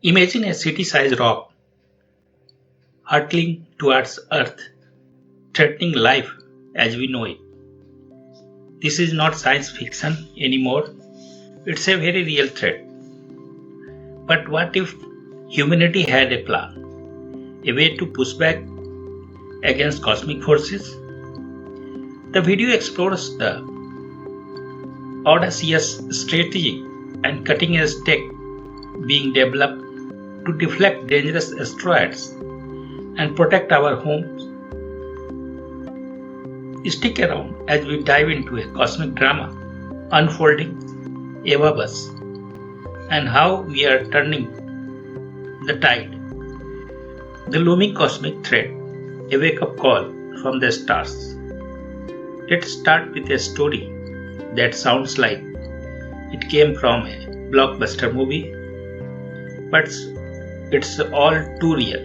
Imagine a city-sized rock hurtling towards Earth, threatening life as we know it. This is not science fiction anymore, it's a very real threat. But what if humanity had a plan, a way to push back against cosmic forces? The video explores the audacious strategy and cutting-edge tech being developed to deflect dangerous asteroids and protect our homes. Stick around as we dive into a cosmic drama unfolding above us and how we are turning the tide. The looming cosmic threat, a wake-up call from the stars. Let's start with a story that sounds like it came from a blockbuster movie, but it's all too real.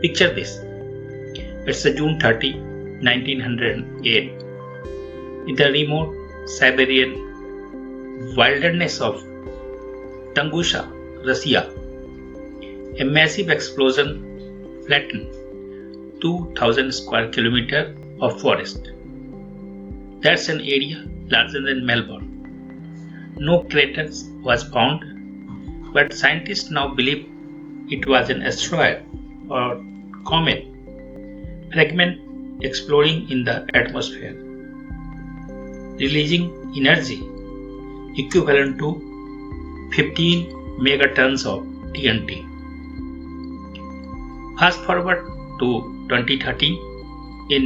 Picture this. It's June 30, 1908. In the remote Siberian wilderness of Tunguska, Russia, a massive explosion flattened 2,000 square kilometers of forest. That's an area larger than Melbourne. No craters was found, but scientists now believe it was an asteroid or comet fragment exploding in the atmosphere, releasing energy equivalent to 15 megatons of TNT. Fast forward to 2013, in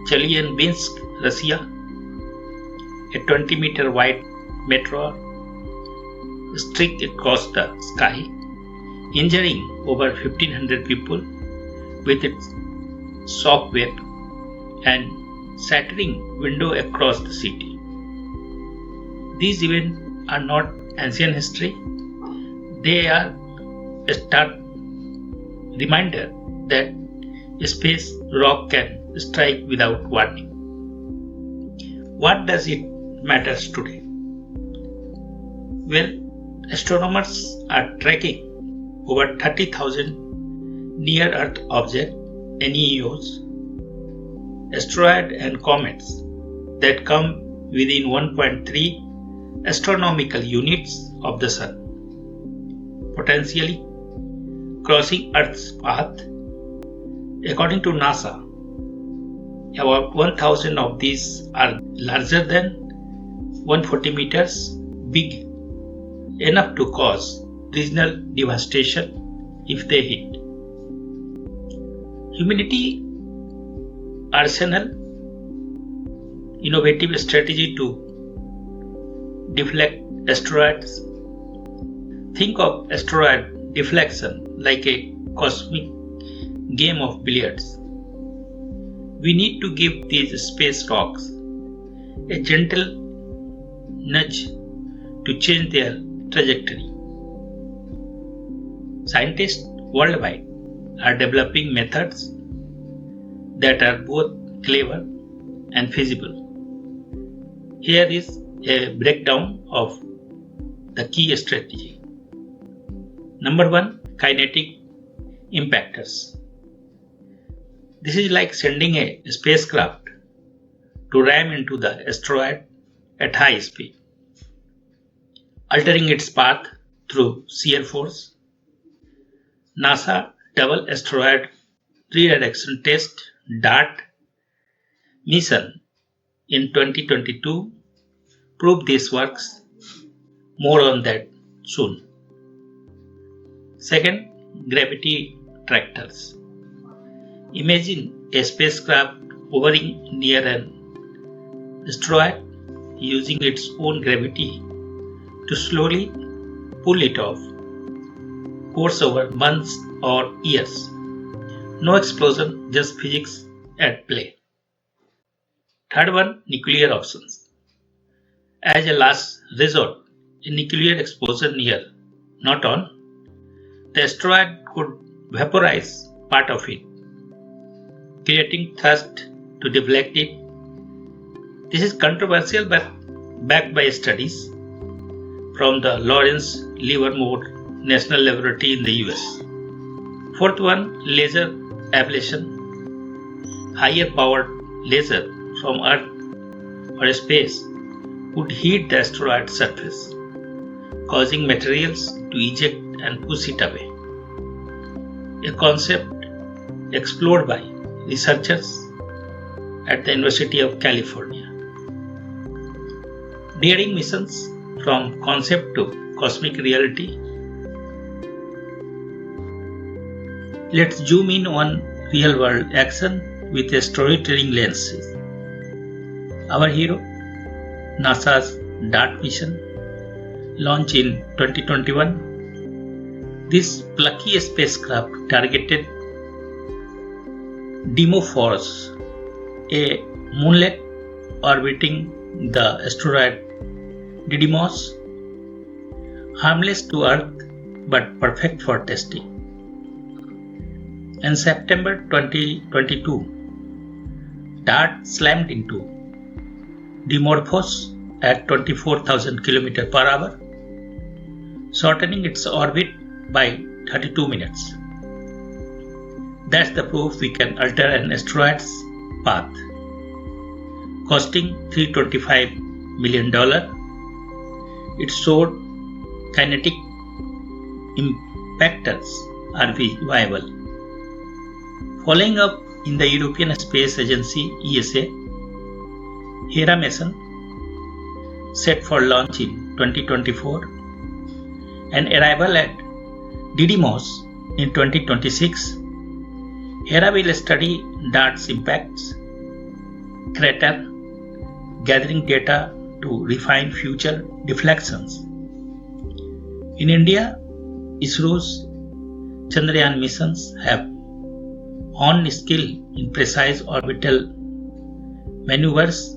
Chelyabinsk, Russia, a 20-meter wide meteor streaked across the sky, injuring over 1,500 people with its shock wave and shattering windows across the city. These events are not ancient history, they are a stark reminder that space rock can strike without warning. What does it matter today? Well, astronomers are tracking over 30,000 near-Earth objects, NEOs, asteroids and comets that come within 1.3 astronomical units of the Sun, potentially crossing Earth's path. According to NASA, about 1,000 of these are larger than 140 meters big, enough to cause regional devastation if they hit. Humanity arsenal, innovative strategy to deflect asteroids. Think of asteroid deflection like a cosmic game of billiards. We need to give these space rocks a gentle nudge to change their trajectory. Scientists worldwide are developing methods that are both clever and feasible. Here is a breakdown of the key strategy. Number 1, Kinetic Impactors. This is like sending a spacecraft to ram into the asteroid at high speed, altering its path through shear force. NASA Double Asteroid Redirection Test DART mission in 2022 proved this works. More on that soon. Second, gravity tractors. Imagine a spacecraft hovering near an asteroid using its own gravity to slowly pull it off course over months or years. No explosion, just physics at play. Third one, nuclear options. As a last resort, a nuclear explosion near, not on, the asteroid could vaporize part of it, creating thrust to deflect it. This is controversial but backed by studies from the Lawrence Livermore National Laboratory in the US. Fourth one, laser ablation. Higher powered laser from Earth or space would heat the asteroid surface, causing materials to eject and push it away. A concept explored by researchers at the University of California. Daring missions from concept to cosmic reality. Let's zoom in on real world action with a storytelling lens. Our hero, NASA's DART mission, launched in 2021. This plucky spacecraft targeted Dimorphos, a moonlet orbiting the asteroid Didymos, harmless to Earth but perfect for testing. In September 2022, DART slammed into Dimorphos at 24,000 km per hour, shortening its orbit by 32 minutes. That's the proof we can alter an asteroid's path. Costing $325 million, it showed kinetic impactors are viable. Following up in the European Space Agency ESA Hera mission, set for launch in 2024, and arrival at Didymos in 2026, Hera will study DART's impacts, crater, gathering data to refine future deflections. In India, ISRO's Chandrayaan missions have honed skill in precise orbital maneuvers,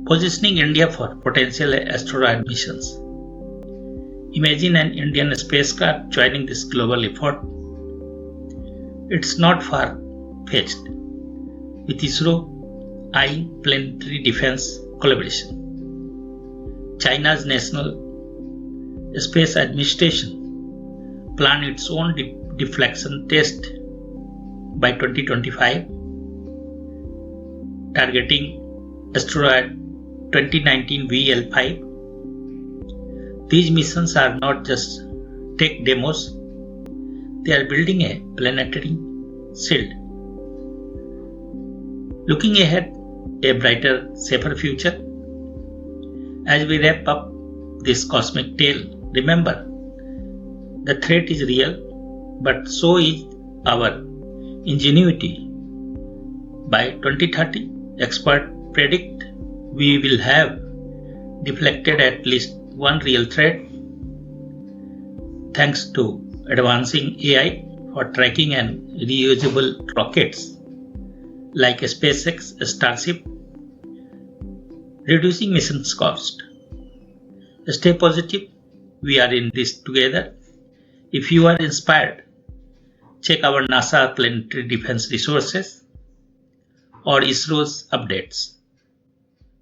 positioning India for potential asteroid missions. Imagine an Indian spacecraft joining this global effort. It's not far-fetched, with ISRO eyeing planetary defense collaboration. China's National Space Administration planned its own deflection test by 2025, targeting asteroid 2019 VL5. These missions are not just tech demos, they are building a planetary shield. Looking ahead, a brighter, safer future. As we wrap up this cosmic tale, remember, the threat is real, but so is our ingenuity. By 2030, experts predict we will have deflected at least one real threat, thanks to advancing AI for tracking and reusable rockets like SpaceX Starship, reducing mission cost. Stay positive, we are in this together. If you are inspired, check our NASA planetary defense resources or ISRO's updates.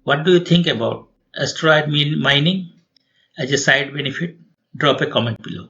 What do you think about asteroid mining as a side benefit? Drop a comment below.